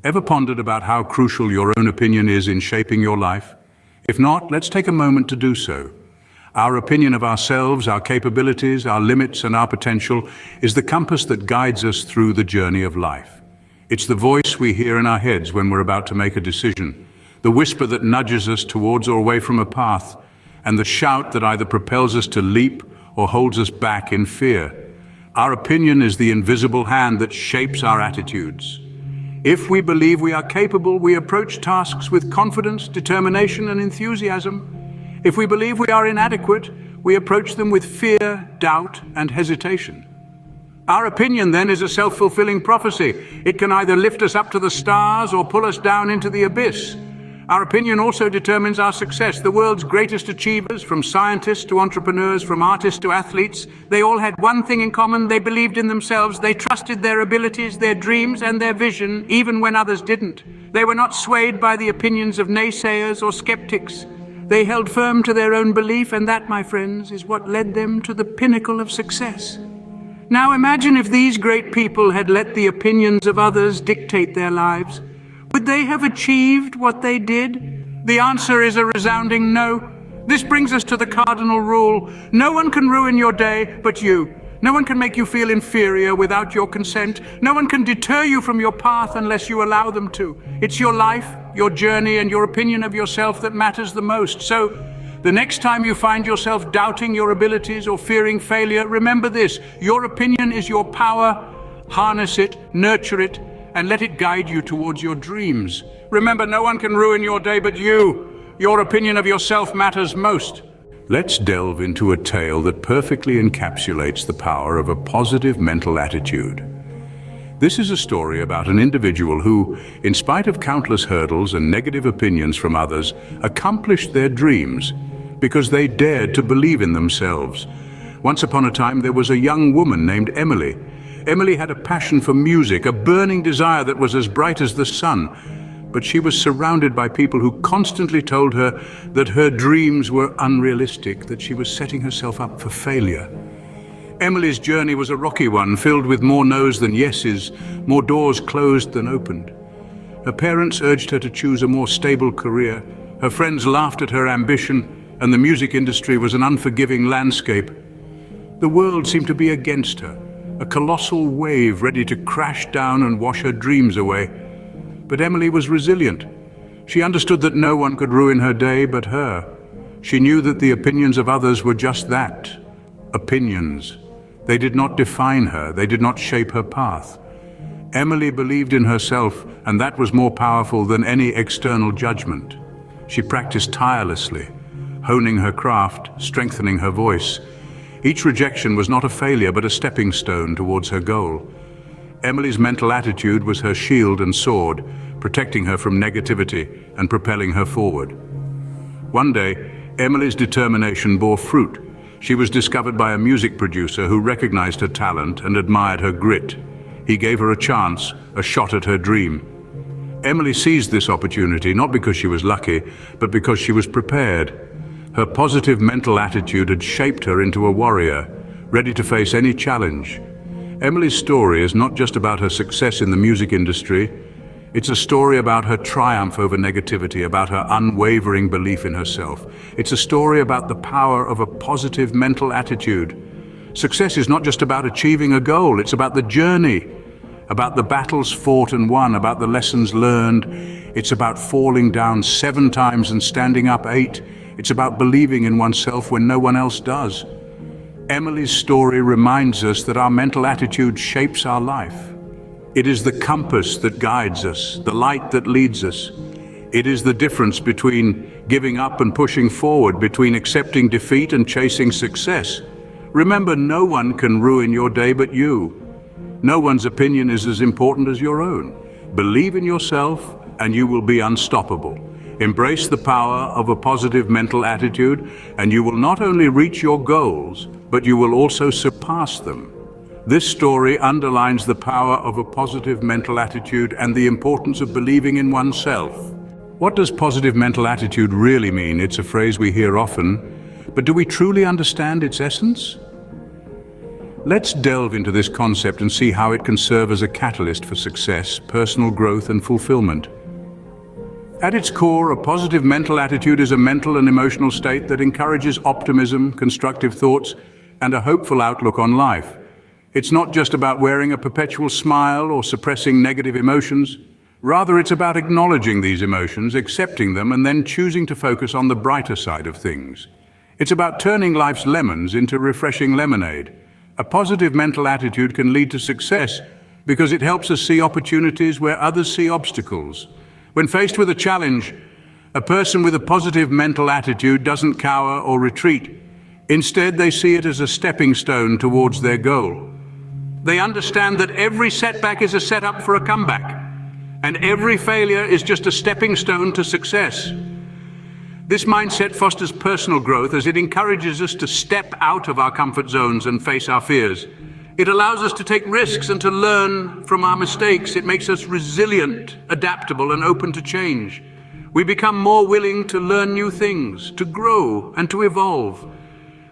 Ever pondered about how crucial your own opinion is in shaping your life? If not, let's take a moment to do so. Our opinion of ourselves, our capabilities, our limits, and our potential is the compass that guides us through the journey of life. It's the voice we hear in our heads when we're about to make a decision, the whisper that nudges us towards or away from a path, and the shout that either propels us to leap or holds us back in fear. Our opinion is the invisible hand that shapes our attitudes. If we believe we are capable, we approach tasks with confidence, determination, and enthusiasm. If we believe we are inadequate, we approach them with fear, doubt, and hesitation. Our opinion, then, is a self-fulfilling prophecy. It can either lift us up to the stars or pull us down into the abyss. Our opinion also determines our success. The world's greatest achievers, from scientists to entrepreneurs, from artists to athletes, they all had one thing in common: they believed in themselves. They trusted their abilities, their dreams, and their vision, even when others didn't. They were not swayed by the opinions of naysayers or skeptics. They held firm to their own belief, and that, my friends, is what led them to the pinnacle of success. Now imagine if these great people had let the opinions of others dictate their lives. Would they have achieved what they did? The answer is a resounding no. This brings us to the cardinal rule. No one can ruin your day but you. No one can make you feel inferior without your consent. No one can deter you from your path unless you allow them to. It's your life, your journey, and your opinion of yourself that matters the most. So, the next time you find yourself doubting your abilities or fearing failure, remember this: your opinion is your power. Harness it, nurture it, and let it guide you towards your dreams. Remember, no one can ruin your day but you. Your opinion of yourself matters most. Let's delve into a tale that perfectly encapsulates the power of a positive mental attitude. This is a story about an individual who, in spite of countless hurdles and negative opinions from others, accomplished their dreams because they dared to believe in themselves. Once upon a time, there was a young woman named Emily. Emily had a passion for music, a burning desire that was as bright as the sun. But she was surrounded by people who constantly told her that her dreams were unrealistic, that she was setting herself up for failure. Emily's journey was a rocky one, filled with more no's than yeses, more doors closed than opened. Her parents urged her to choose a more stable career. Her friends laughed at her ambition, and the music industry was an unforgiving landscape. The world seemed to be against her, a colossal wave ready to crash down and wash her dreams away. But Emily was resilient. She understood that no one could ruin her day but her. She knew that the opinions of others were just that, opinions. They did not define her, they did not shape her path. Emily believed in herself, and that was more powerful than any external judgment. She practiced tirelessly, honing her craft, strengthening her voice. Each rejection was not a failure, but a stepping stone towards her goal. Emily's mental attitude was her shield and sword, protecting her from negativity and propelling her forward. One day, Emily's determination bore fruit. She was discovered by a music producer who recognized her talent and admired her grit. He gave her a chance, a shot at her dream. Emily seized this opportunity not because she was lucky, but because she was prepared. Her positive mental attitude had shaped her into a warrior, ready to face any challenge. Emily's story is not just about her success in the music industry. It's a story about her triumph over negativity, about her unwavering belief in herself. It's a story about the power of a positive mental attitude. Success is not just about achieving a goal, it's about the journey, about the battles fought and won, about the lessons learned. It's about falling down 7 times and standing up 8. It's about believing in oneself when no one else does. Emily's story reminds us that our mental attitude shapes our life. It is the compass that guides us, the light that leads us. It is the difference between giving up and pushing forward, between accepting defeat and chasing success. Remember, no one can ruin your day but you. No one's opinion is as important as your own. Believe in yourself and you will be unstoppable. Embrace the power of a positive mental attitude and you will not only reach your goals, but you will also surpass them. This story underlines the power of a positive mental attitude and the importance of believing in oneself. What does positive mental attitude really mean? It's a phrase we hear often, but do we truly understand its essence? Let's delve into this concept and see how it can serve as a catalyst for success, personal growth, and fulfillment. At its core, a positive mental attitude is a mental and emotional state that encourages optimism, constructive thoughts, and a hopeful outlook on life. It's not just about wearing a perpetual smile or suppressing negative emotions. Rather, it's about acknowledging these emotions, accepting them, and then choosing to focus on the brighter side of things. It's about turning life's lemons into refreshing lemonade. A positive mental attitude can lead to success because it helps us see opportunities where others see obstacles. When faced with a challenge, a person with a positive mental attitude doesn't cower or retreat. Instead, they see it as a stepping stone towards their goal. They understand that every setback is a setup for a comeback, and every failure is just a stepping stone to success. This mindset fosters personal growth as it encourages us to step out of our comfort zones and face our fears. It allows us to take risks and to learn from our mistakes. It makes us resilient, adaptable, and open to change. We become more willing to learn new things, to grow, and to evolve.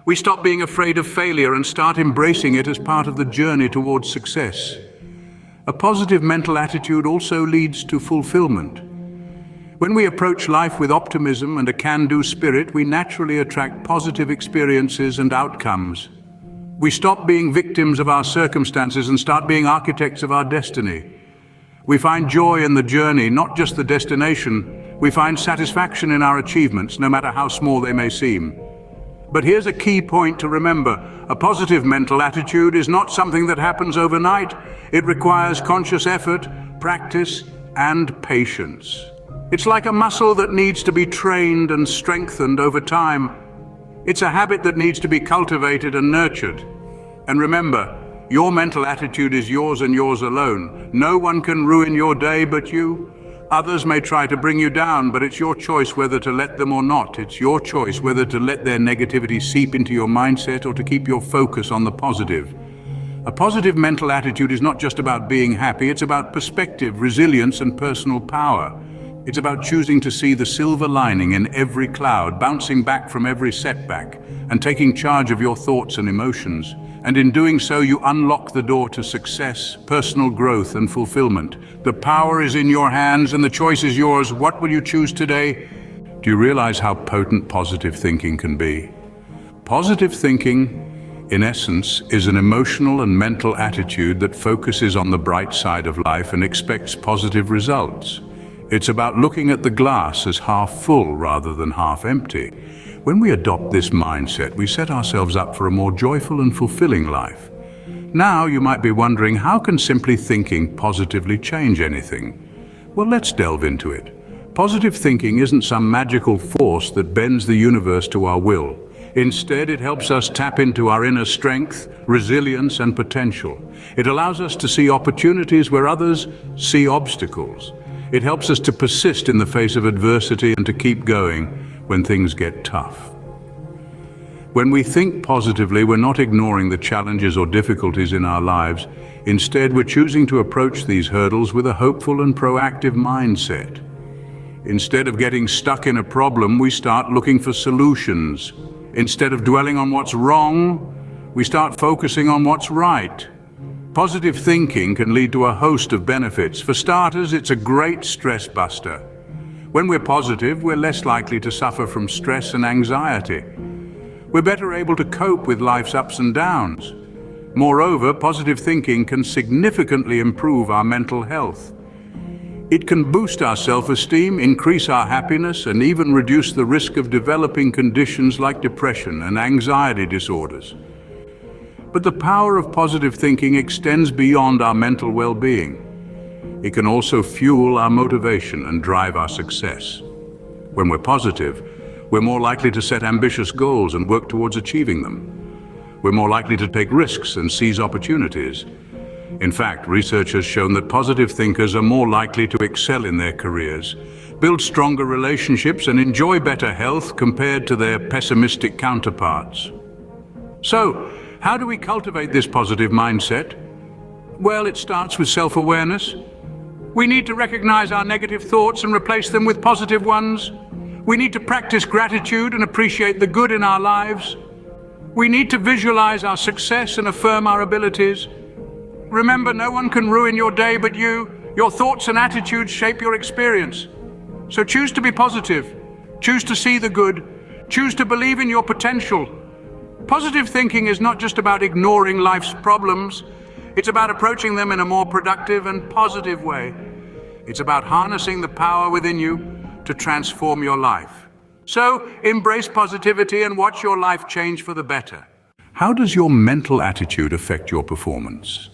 We stop being afraid of failure and start embracing it as part of the journey towards success. A positive mental attitude also leads to fulfillment. When we approach life with optimism and a can-do spirit, we naturally attract positive experiences and outcomes. We stop being victims of our circumstances and start being architects of our destiny. We find joy in the journey, not just the destination. We find satisfaction in our achievements, no matter how small they may seem. But here's a key point to remember. A positive mental attitude is not something that happens overnight. It requires conscious effort, practice, and patience. It's like a muscle that needs to be trained and strengthened over time. It's a habit that needs to be cultivated and nurtured. And remember, your mental attitude is yours and yours alone. No one can ruin your day but you. Others may try to bring you down, but it's your choice whether to let them or not. It's your choice whether to let their negativity seep into your mindset or to keep your focus on the positive. A positive mental attitude is not just about being happy, it's about perspective, resilience, and personal power. It's about choosing to see the silver lining in every cloud, bouncing back from every setback, and taking charge of your thoughts and emotions. And in doing so, you unlock the door to success, personal growth, and fulfillment. The power is in your hands and the choice is yours. What will you choose today? Do you realize how potent positive thinking can be? Positive thinking, in essence, is an emotional and mental attitude that focuses on the bright side of life and expects positive results. It's about looking at the glass as half full rather than half empty. When we adopt this mindset, we set ourselves up for a more joyful and fulfilling life. Now you might be wondering, how can simply thinking positively change anything? Well, let's delve into it. Positive thinking isn't some magical force that bends the universe to our will. Instead, it helps us tap into our inner strength, resilience, and potential. It allows us to see opportunities where others see obstacles. It helps us to persist in the face of adversity and to keep going when things get tough. When we think positively, we're not ignoring the challenges or difficulties in our lives. Instead, we're choosing to approach these hurdles with a hopeful and proactive mindset. Instead of getting stuck in a problem, we start looking for solutions. Instead of dwelling on what's wrong, we start focusing on what's right. Positive thinking can lead to a host of benefits. For starters, it's a great stress buster. When we're positive, we're less likely to suffer from stress and anxiety. We're better able to cope with life's ups and downs. Moreover, positive thinking can significantly improve our mental health. It can boost our self-esteem, increase our happiness, and even reduce the risk of developing conditions like depression and anxiety disorders. But the power of positive thinking extends beyond our mental well-being. It can also fuel our motivation and drive our success. When we're positive, we're more likely to set ambitious goals and work towards achieving them. We're more likely to take risks and seize opportunities. In fact, research has shown that positive thinkers are more likely to excel in their careers, build stronger relationships, and enjoy better health compared to their pessimistic counterparts. So, how do we cultivate this positive mindset? Well, it starts with self-awareness. We need to recognize our negative thoughts and replace them with positive ones. We need to practice gratitude and appreciate the good in our lives. We need to visualize our success and affirm our abilities. Remember, no one can ruin your day but you. Your thoughts and attitudes shape your experience. So choose to be positive. Choose to see the good. Choose to believe in your potential. Positive thinking is not just about ignoring life's problems. It's about approaching them in a more productive and positive way. It's about harnessing the power within you to transform your life. So embrace positivity and watch your life change for the better. How does your mental attitude affect your performance?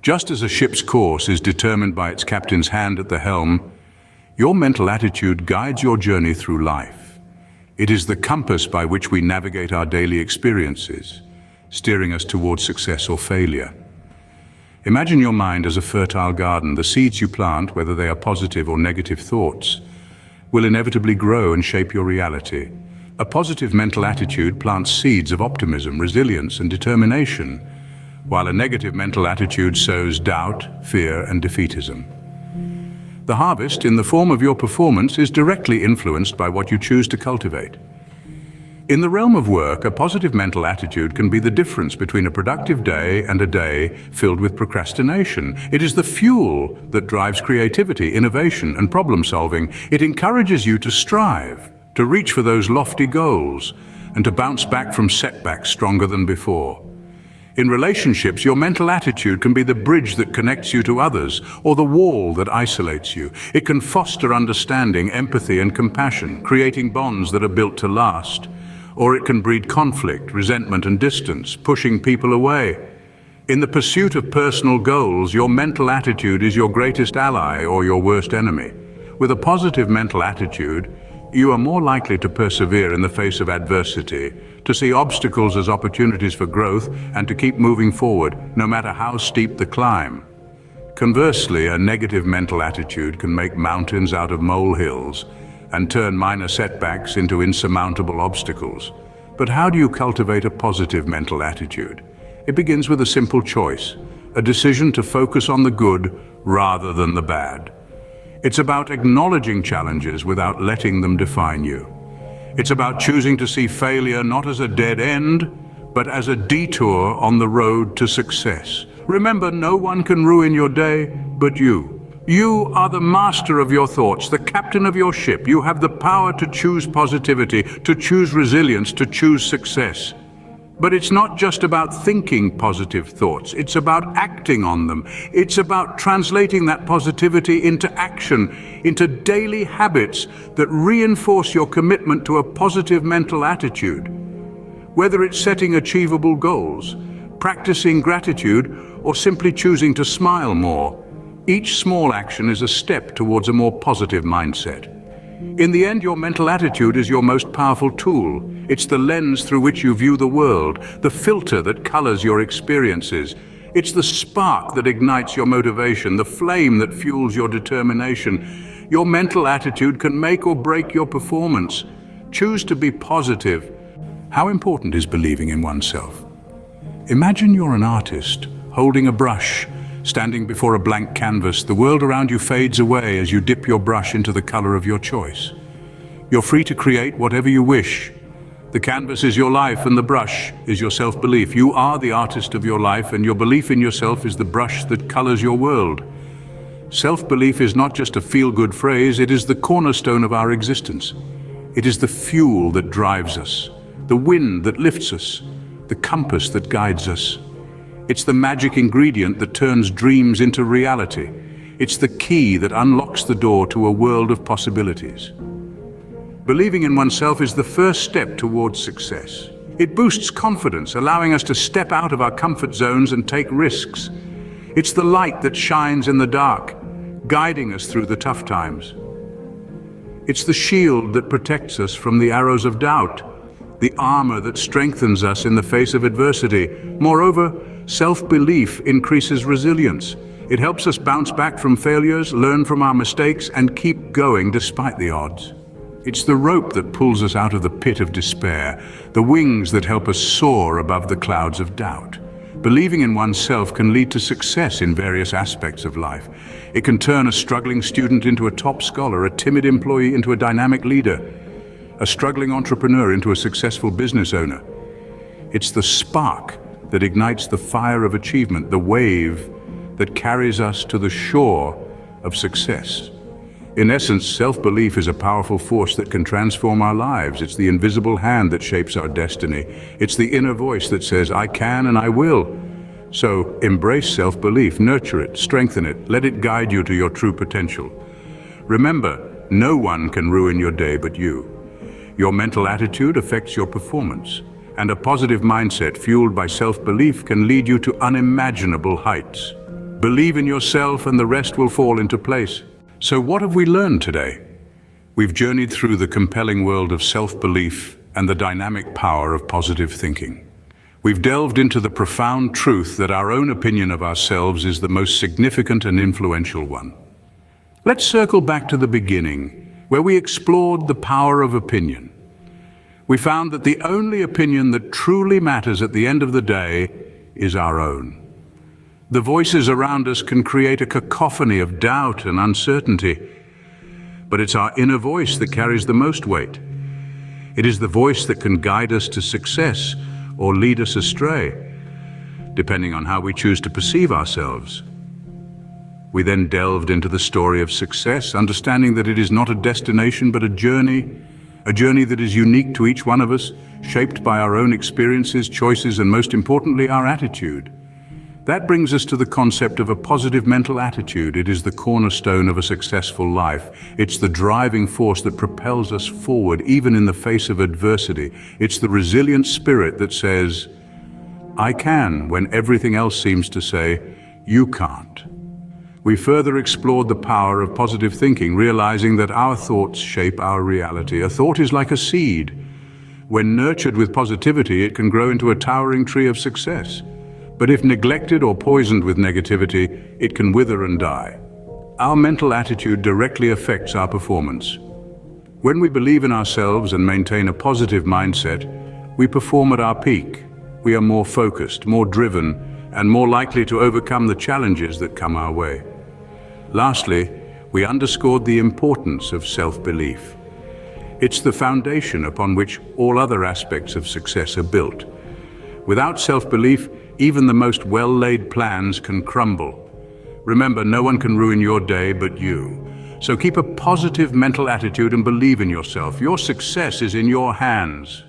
Just as a ship's course is determined by its captain's hand at the helm, your mental attitude guides your journey through life. It is the compass by which we navigate our daily experiences, steering us towards success or failure. Imagine your mind as a fertile garden. The seeds you plant, whether they are positive or negative thoughts, will inevitably grow and shape your reality. A positive mental attitude plants seeds of optimism, resilience, and determination, while a negative mental attitude sows doubt, fear, and defeatism. The harvest, in the form of your performance, is directly influenced by what you choose to cultivate. In the realm of work, a positive mental attitude can be the difference between a productive day and a day filled with procrastination. It is the fuel that drives creativity, innovation, and problem solving. It encourages you to strive, to reach for those lofty goals, and to bounce back from setbacks stronger than before. In relationships, your mental attitude can be the bridge that connects you to others, or the wall that isolates you. It can foster understanding, empathy, and compassion, creating bonds that are built to last. Or it can breed conflict, resentment, and distance, pushing people away. In the pursuit of personal goals, your mental attitude is your greatest ally or your worst enemy. With a positive mental attitude, you are more likely to persevere in the face of adversity, to see obstacles as opportunities for growth, and to keep moving forward, no matter how steep the climb. Conversely, a negative mental attitude can make mountains out of molehills and turn minor setbacks into insurmountable obstacles. But how do you cultivate a positive mental attitude? It begins with a simple choice, a decision to focus on the good rather than the bad. It's about acknowledging challenges without letting them define you. It's about choosing to see failure not as a dead end, but as a detour on the road to success. Remember, no one can ruin your day but you. You are the master of your thoughts, the captain of your ship. You have the power to choose positivity, to choose resilience, to choose success. But it's not just about thinking positive thoughts, it's about acting on them. It's about translating that positivity into action, into daily habits that reinforce your commitment to a positive mental attitude. Whether it's setting achievable goals, practicing gratitude, or simply choosing to smile more, each small action is a step towards a more positive mindset. In the end, your mental attitude is your most powerful tool. It's the lens through which you view the world, the filter that colors your experiences. It's the spark that ignites your motivation, the flame that fuels your determination. Your mental attitude can make or break your performance. Choose to be positive. How important is believing in oneself? Imagine you're an artist, holding a brush, standing before a blank canvas. The world around you fades away as you dip your brush into the color of your choice. You're free to create whatever you wish. The canvas is your life and the brush is your self-belief. You are the artist of your life, and your belief in yourself is the brush that colors your world. Self-belief is not just a feel-good phrase, it is the cornerstone of our existence. It is the fuel that drives us, the wind that lifts us, the compass that guides us. It's the magic ingredient that turns dreams into reality. It's the key that unlocks the door to a world of possibilities. Believing in oneself is the first step towards success. It boosts confidence, allowing us to step out of our comfort zones and take risks. It's the light that shines in the dark, guiding us through the tough times. It's the shield that protects us from the arrows of doubt, the armor that strengthens us in the face of adversity. Moreover, self-belief increases resilience. It helps us bounce back from failures, learn from our mistakes, and keep going despite the odds. It's the rope that pulls us out of the pit of despair, the wings that help us soar above the clouds of doubt. Believing in oneself can lead to success in various aspects of life. It can turn a struggling student into a top scholar, a timid employee into a dynamic leader, a struggling entrepreneur into a successful business owner. It's the spark that ignites the fire of achievement, the wave that carries us to the shore of success. In essence, self-belief is a powerful force that can transform our lives. It's the invisible hand that shapes our destiny. It's the inner voice that says, I can and I will. So embrace self-belief, nurture it, strengthen it, let it guide you to your true potential. Remember, no one can ruin your day but you. Your mental attitude affects your performance, and a positive mindset fueled by self-belief can lead you to unimaginable heights. Believe in yourself and the rest will fall into place. So what have we learned today? We've journeyed through the compelling world of self-belief and the dynamic power of positive thinking. We've delved into the profound truth that our own opinion of ourselves is the most significant and influential one. Let's circle back to the beginning, where we explored the power of opinion. We found that the only opinion that truly matters at the end of the day is our own. The voices around us can create a cacophony of doubt and uncertainty, but it's our inner voice that carries the most weight. It is the voice that can guide us to success or lead us astray, depending on how we choose to perceive ourselves. We then delved into the story of success, understanding that it is not a destination but a journey that is unique to each one of us, shaped by our own experiences, choices, and most importantly, our attitude. That brings us to the concept of a positive mental attitude. It is the cornerstone of a successful life. It's the driving force that propels us forward, even in the face of adversity. It's the resilient spirit that says, I can, when everything else seems to say, you can't. We further explored the power of positive thinking, realizing that our thoughts shape our reality. A thought is like a seed. When nurtured with positivity, it can grow into a towering tree of success. But if neglected or poisoned with negativity, it can wither and die. Our mental attitude directly affects our performance. When we believe in ourselves and maintain a positive mindset, we perform at our peak. We are more focused, more driven, and more likely to overcome the challenges that come our way. Lastly, we underscored the importance of self-belief. It's the foundation upon which all other aspects of success are built. Without self-belief, even the most well-laid plans can crumble. Remember, no one can ruin your day but you. So keep a positive mental attitude and believe in yourself. Your success is in your hands.